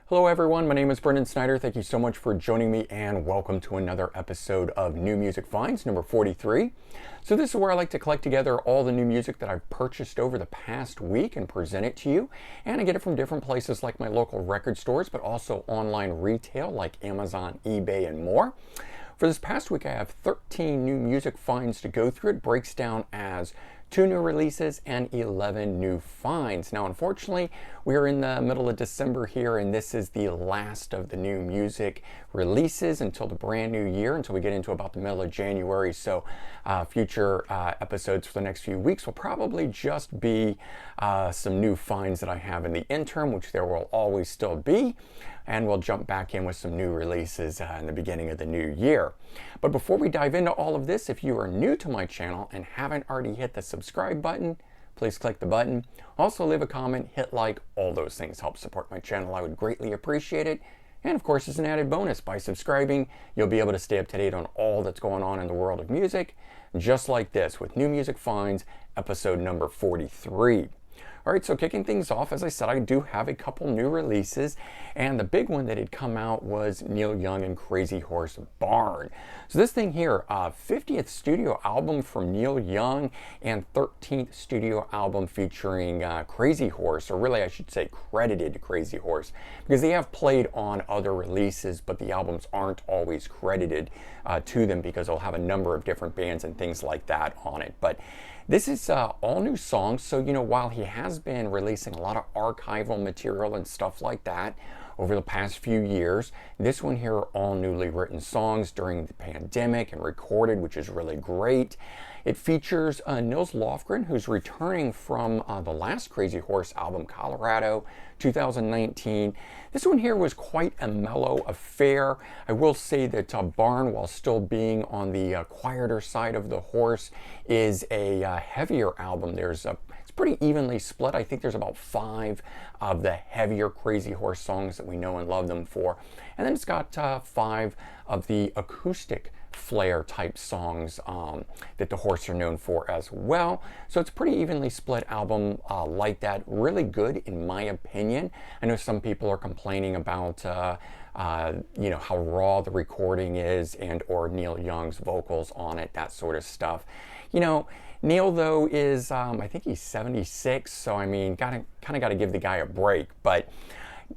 Hello everyone, my name is Brendan Snyder. Thank you so much for joining me and welcome to another episode of New Music Finds, number 43. So this is where I like to collect together all the new music that I've purchased over the past week and present it to you. And I get it from different places like my local record stores, but also online retail like Amazon, eBay, and more. For this past week, I have 13 new music finds to go through. It breaks down as 2 new releases and 11 new finds. Now, unfortunately, we are in the middle of December here, and this is the last of the new music releases until the brand new year, until we get into about the middle of January. So future episodes for the next few weeks will probably just be some new finds that I have in the interim, which there will always still be. And we'll jump back in with some new releases in the beginning of the new year. But before we dive into all of this, if you are new to my channel and haven't already hit the subscribe button, please click the button. Also leave a comment, hit like, all those things help support my channel. I would greatly appreciate it. And of course, as an added bonus, by subscribing, you'll be able to stay up to date on all that's going on in the world of music, just like this with New Music Finds, episode number 43. All right, so kicking things off, as I said, I do have a couple new releases, and the big one that had come out was Neil Young and Crazy Horse Barn. So this thing here, 50th studio album from Neil Young and 13th studio album featuring Crazy Horse, or really I should say credited to Crazy Horse, because they have played on other releases, but the albums aren't always credited to them because they'll have a number of different bands and things like that on it. But this is all new songs, so while he has been releasing a lot of archival material and stuff like that over the past few years, this one here are all newly written songs during the pandemic and recorded, which is really great. It features Nils Lofgren, who's returning from the last Crazy Horse album, Colorado, 2019. This one here was quite a mellow affair. I will say that Barn, while still being on the quieter side of the horse, is a heavier album. It's pretty evenly split. I think there's about 5 of the heavier Crazy Horse songs that we know and love them for. And then it's got 5 of the acoustic flair type songs that the Horse are known for as well. So it's a pretty evenly split album like that. Really good in my opinion. I know some people are complaining about how raw the recording is and or Neil Young's vocals on it, that sort of stuff. Neil though is I think he's 76, so I mean kind of got to give the guy a break, but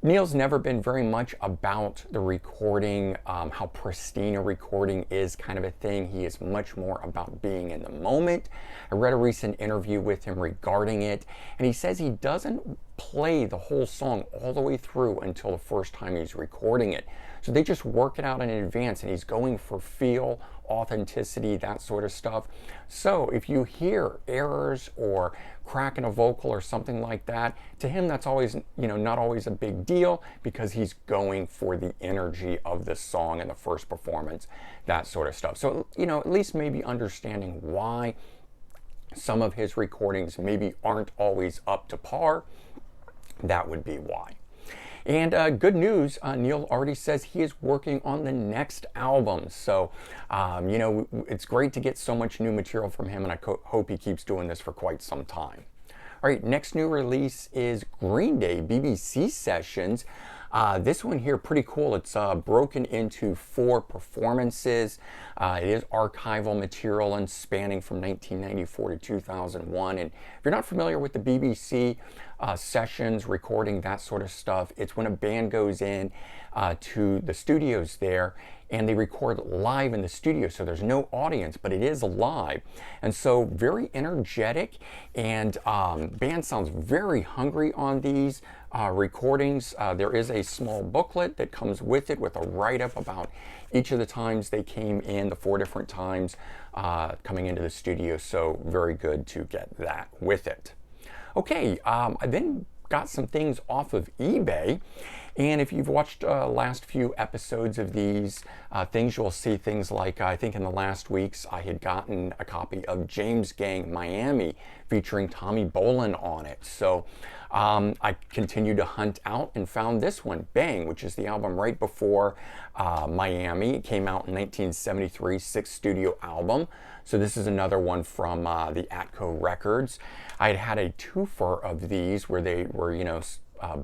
Neil's never been very much about the recording, how pristine a recording is kind of a thing. He is much more about being in the moment. I read a recent interview with him regarding it, and he says he doesn't play the whole song all the way through until the first time he's recording it. So they just work it out in advance, and he's going for feel, authenticity, that sort of stuff. So if you hear errors or crack in a vocal or something like that, to him that's always, not always a big deal because he's going for the energy of the song and the first performance, that sort of stuff. So, at least maybe understanding why some of his recordings maybe aren't always up to par, that would be why. And good news, Neil already says he is working on the next album. So, it's great to get so much new material from him, and I hope he keeps doing this for quite some time. All right, next new release is Green Day BBC Sessions. This one here, pretty cool. It's broken into 4 performances. It is archival material and spanning from 1994 to 2001. And if you're not familiar with the BBC sessions, recording, that sort of stuff, it's when a band goes in to the studios there and they record live in the studio, so there's no audience, but it is live. And so very energetic, and band sounds very hungry on these recordings. There is a small booklet that comes with it with a write-up about each of the times they came in, the 4 different times coming into the studio, so very good to get that with it. Okay, I then got some things off of eBay, and if you've watched last few episodes of these things, you'll see things like, I think in the last weeks I had gotten a copy of James Gang Miami featuring Tommy Bolin on it. So I continued to hunt out and found this one, Bang, which is the album right before Miami. It came out in 1973, 6th studio album. So this is another one from the Atco Records. I had a twofer of these where they were,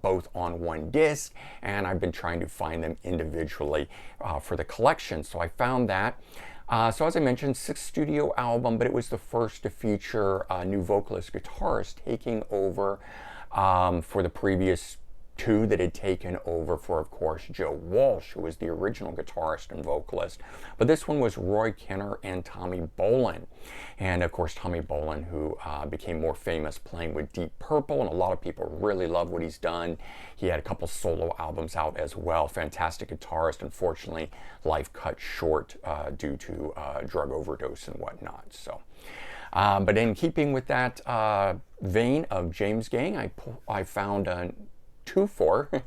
both on one disc, and I've been trying to find them individually for the collection. So I found that. So as I mentioned, 6th studio album, but it was the first to feature a new vocalist guitarist taking over for the previous 2 that had taken over for, of course, Joe Walsh, who was the original guitarist and vocalist. But this one was Roy Kinner and Tommy Bolin. And of course, Tommy Bolin, who became more famous playing with Deep Purple, and a lot of people really love what he's done. He had a couple solo albums out as well. Fantastic guitarist. Unfortunately, life cut short due to drug overdose and whatnot. So. But in keeping with that vein of James Gang, I found 2-4.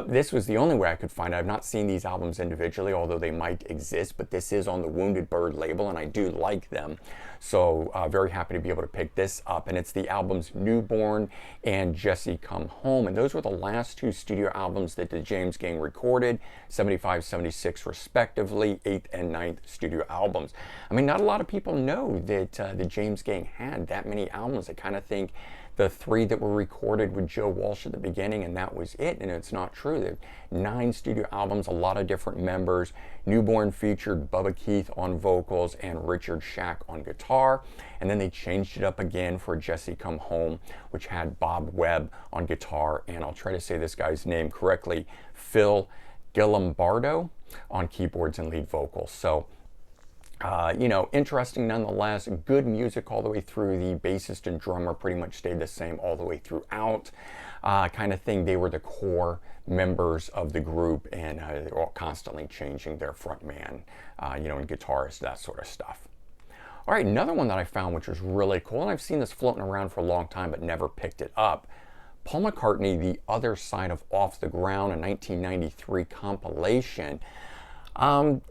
This was the only way I could find it. I've not seen these albums individually, although they might exist, but this is on the Wounded Bird label, and I do like them. So very happy to be able to pick this up. And it's the albums Newborn and Jesse Come Home. And those were the last 2 studio albums that the James Gang recorded, 75, 76 respectively, 8th and 9th studio albums. I mean, not a lot of people know that the James Gang had that many albums. I kind of think the 3 that were recorded with Joe Walsh at the beginning, and that was it, and it's not true. They have 9 studio albums, a lot of different members. Newborn featured Bubba Keith on vocals and Richard Shack on guitar, and then they changed it up again for Jesse Come Home, which had Bob Webb on guitar, and I'll try to say this guy's name correctly, Phil Gillimbardo on keyboards and lead vocals. So you know, interesting nonetheless. Good music all the way through. The bassist and drummer pretty much stayed the same all the way throughout. Kind of thing. They were the core members of the group, and they were all constantly changing their front man, you know, and guitarist, that sort of stuff. All right, another one that I found, which was really cool, and I've seen this floating around for a long time, but never picked it up. Paul McCartney, The Other Side of Off the Ground, a 1993 compilation.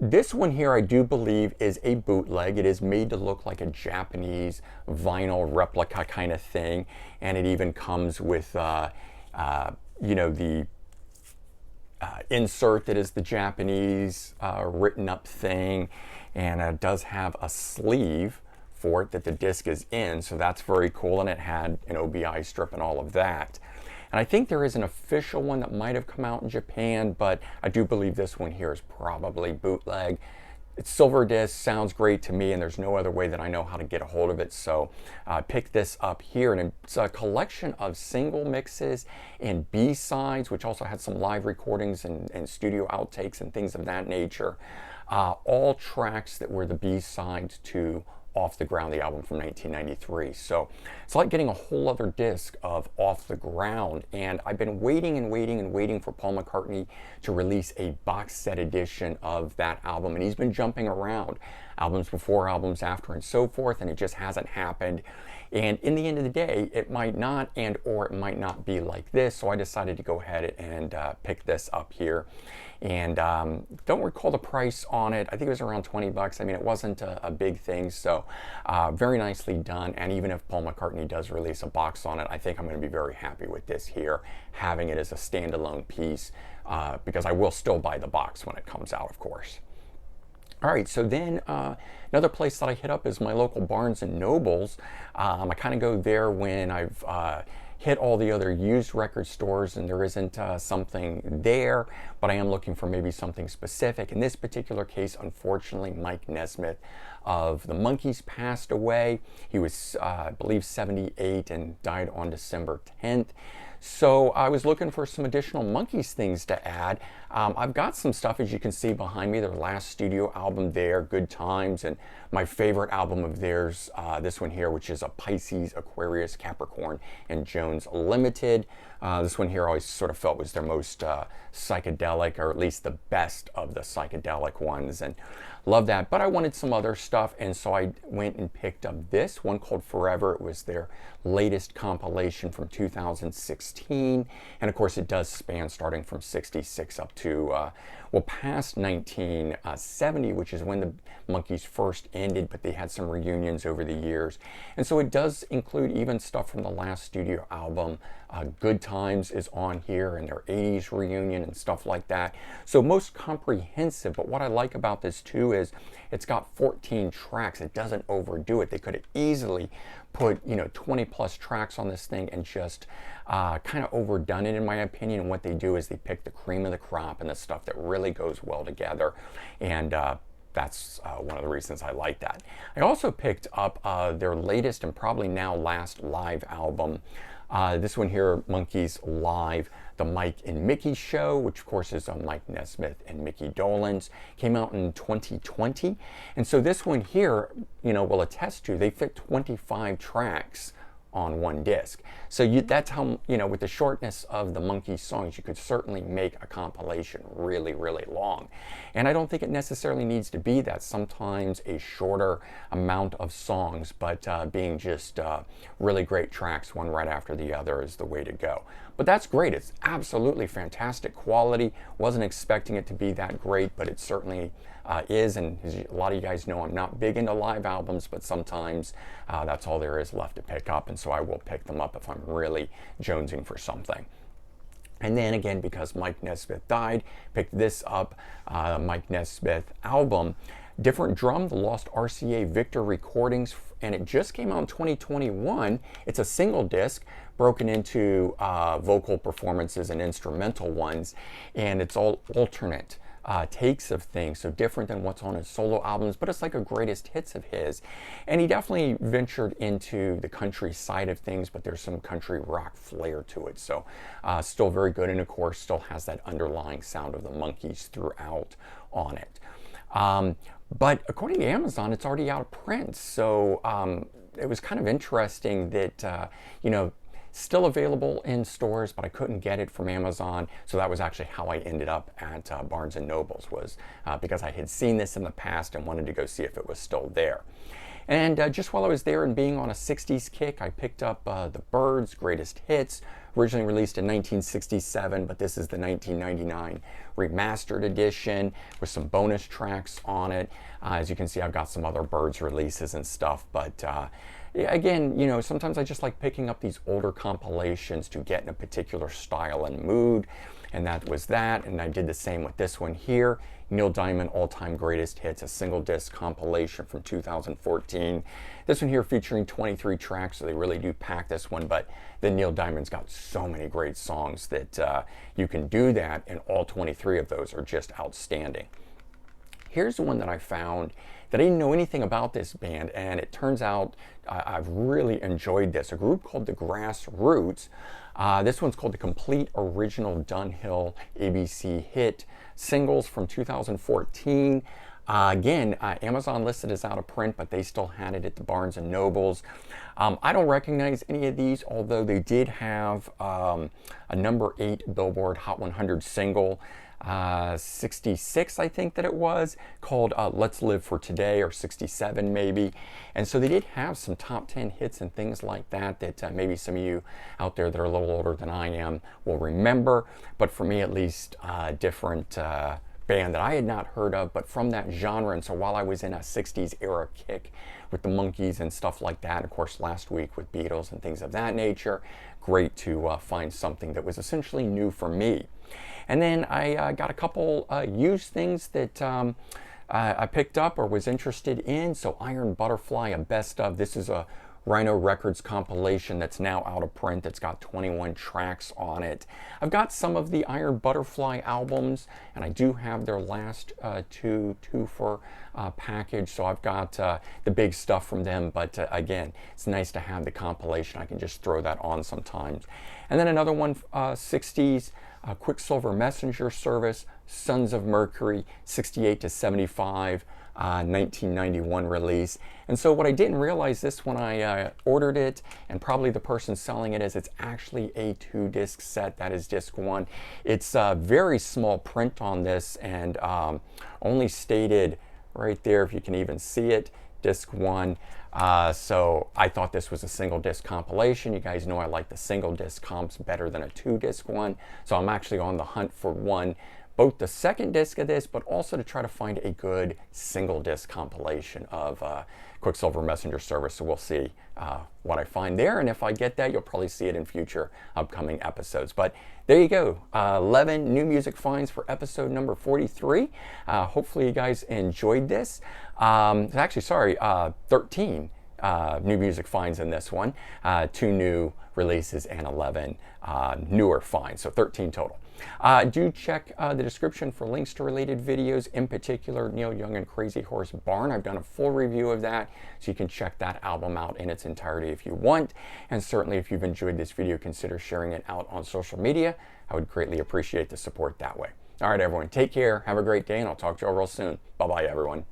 This one here, I do believe, is a bootleg. It is made to look like a Japanese vinyl replica kind of thing, and it even comes with, you know, the insert that is the Japanese written up thing, and it does have a sleeve for it that the disc is in, so that's very cool, and it had an OBI strip and all of that. And I think there is an official one that might have come out in Japan, but I do believe this one here is probably bootleg. It's silver disc, sounds great to me, and there's no other way that I know how to get a hold of it, so pick this up here. And it's a collection of single mixes and B-sides, which also had some live recordings and studio outtakes and things of that nature. All tracks that were the B-sides to Off the Ground, the album from 1993. So it's like getting a whole other disc of Off the Ground, and I've been waiting and waiting and waiting for Paul McCartney to release a box set edition of that album, and he's been jumping around albums before, albums after, and so forth, and it just hasn't happened. And in the end of the day, it might not, and or it might not be like this, so I decided to go ahead and pick this up here. And don't recall the price on it. I think it was around 20 bucks. I mean, it wasn't a big thing, so very nicely done. And even if Paul McCartney does release a box on it, I think I'm going to be very happy with this here, having it as a standalone piece, because I will still buy the box when it comes out, of course. All right, so then another place that I hit up is my local Barnes & Nobles. I kind of go there when I've hit all the other used record stores and there isn't something there, but I am looking for maybe something specific. In this particular case, unfortunately, Mike Nesmith of the Monkees passed away. He was, I believe, 78 and died on December 10th. So I was looking for some additional Monkees things to add. I've got some stuff, as you can see behind me, their last studio album there, Good Times, and my favorite album of theirs, this one here, which is a Pisces, Aquarius, Capricorn, and Jones Limited. This one here I always sort of felt was their most psychedelic, or at least the best of the psychedelic ones, and love that. But I wanted some other stuff, and so I went and picked up this one called Forever. It was their latest compilation from 2016, and of course it does span starting from 66 up to well, past 1970, which is when the Monkees first ended, but they had some reunions over the years. And so it does include even stuff from the last studio album, Good Times. Times is on here, and their 80s reunion and stuff like that. So most comprehensive, but what I like about this too is it's got 14 tracks. It doesn't overdo it. They could have easily put 20 plus tracks on this thing and just kind of overdone it, in my opinion. And what they do is they pick the cream of the crop and the stuff that really goes well together, and that's one of the reasons I like that. I also picked up their latest and probably now last live album. This one here, Monkees Live, The Mike and Mickey Show, which of course is Mike Nesmith and Mickey Dolenz, came out in 2020. And so this one here, will attest to, they fit 25 tracks on one disc. So that's how, with the shortness of the Monkees songs, you could certainly make a compilation really, really long. And I don't think it necessarily needs to be that. Sometimes a shorter amount of songs, but being just really great tracks, one right after the other, is the way to go. But that's great. It's absolutely fantastic quality. Wasn't expecting it to be that great, but it certainly is. And as a lot of you guys know, I'm not big into live albums, but sometimes that's all there is left to pick up, and so I will pick them up if I'm really jonesing for something. And then again, because Mike Nesmith died, picked this up, Mike Nesmith album, Different Drum, the Lost RCA Victor recordings, and it just came out in 2021. It's a single disc broken into vocal performances and instrumental ones, and it's all alternate takes of things, so different than what's on his solo albums, but it's like a greatest hits of his. And he definitely ventured into the country side of things, but there's some country rock flair to it, so still very good, and of course still has that underlying sound of the Monkees throughout on it. But according to Amazon, it's already out of print, so it was kind of interesting that still available in stores, but I couldn't get it from Amazon. So that was actually how I ended up at Barnes & Noble's, was because I had seen this in the past and wanted to go see if it was still there. And just while I was there and being on a 60s kick, I picked up The Byrds' Greatest Hits, originally released in 1967, but this is the 1999 remastered edition with some bonus tracks on it. As you can see, I've got some other Byrds releases and stuff, but again, sometimes I just like picking up these older compilations to get in a particular style and mood, and that was that. And I did the same with this one here, Neil Diamond All-Time Greatest Hits, a single disc compilation from 2014. This one here featuring 23 tracks, so they really do pack this one, but then Neil Diamond's got so many great songs that you can do that, and all 23 of those are just outstanding. Here's the one that I found that I didn't know anything about this band, and it turns out I've really enjoyed this. A group called the Grassroots. This one's called the Complete Original Dunhill ABC Hit Singles from 2014. Again, Amazon listed as out of print, but they still had it at the Barnes & Noble's. I don't recognize any of these, although they did have a number 8 Billboard Hot 100 single, 66 I think that it was, called Let's Live for Today, or 67 maybe. And so they did have some top 10 hits and things like that that maybe some of you out there that are a little older than I am will remember, but for me at least, different band that I had not heard of, but from that genre. And so while I was in a 60s era kick with the Monkees and stuff like that, of course last week with Beatles and things of that nature, great to find something that was essentially new for me. And then I got a couple used things that I picked up or was interested in. So Iron Butterfly, a best of. This is a Rhino Records compilation that's now out of print. It's got 21 tracks on it. I've got some of the Iron Butterfly albums, and I do have their last two for package. So I've got the big stuff from them, but again, it's nice to have the compilation. I can just throw that on sometimes. And then another one, 60s Quicksilver Messenger Service, Sons of Mercury, 68 to 75. 1991 release. And so what I didn't realize this when I ordered it, and probably the person selling it, is it's actually a 2-disc set. That is disc 1. It's a very small print on this, and only stated right there, if you can even see it, disc 1. So I thought this was a single disc compilation. You guys know I like the single disc comps better than a 2-disc one. So I'm actually on the hunt for one both the second disc of this, but also to try to find a good single disc compilation of Quicksilver Messenger Service. So we'll see what I find there, and if I get that, you'll probably see it in future upcoming episodes. But there you go, 11 new music finds for episode number 43. Hopefully you guys enjoyed this. Actually, sorry, 13 new music finds in this one, 2 new releases and 11 newer finds, so 13 total. Do check the description for links to related videos, in particular Neil Young and Crazy Horse Barn. I've done a full review of that, so you can check that album out in its entirety if you want. And certainly if you've enjoyed this video, consider sharing it out on social media. I would greatly appreciate the support that way. All right, everyone, take care, have a great day, and I'll talk to you all real soon. Bye-bye, everyone.